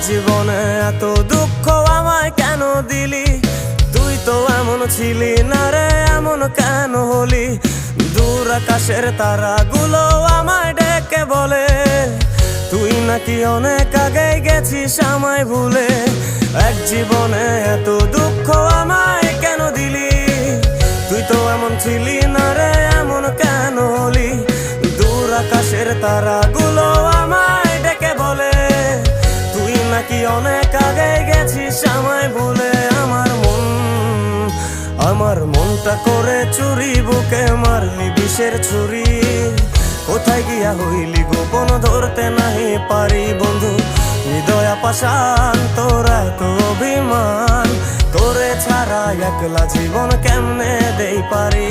জীবনে এত দুঃখ আমায় কেন দিলি? তুই তো এমন ছিলি না রে, এমন কেন হলি? দূর আকাশের তারাগুলো আমায় ডেকে বলে তুই নাকি অনেক আগে গেছিস আমায় ভুলে। এক জীবনে এত দুঃখ আমায় কেন দিলি? তুই তো এমন ছিলি না রে, এমন কেন হলি? দূর আকাশের তারাগুলো আমায় ডেকে বলে তুই নাকি অনেক আগে গেছিস আমায় ভুলে। আমার মনটা করে চুরি, বুকে মারলি বিষের ছুরি। কোথায় গিয়া হইলি গোপন ধরতে নাহি পারি বন্ধু। হৃদয় পাষাণ তোর এত অভিমান, তোরে ছাড়া একলা জীবন কেমনে দেই পারি?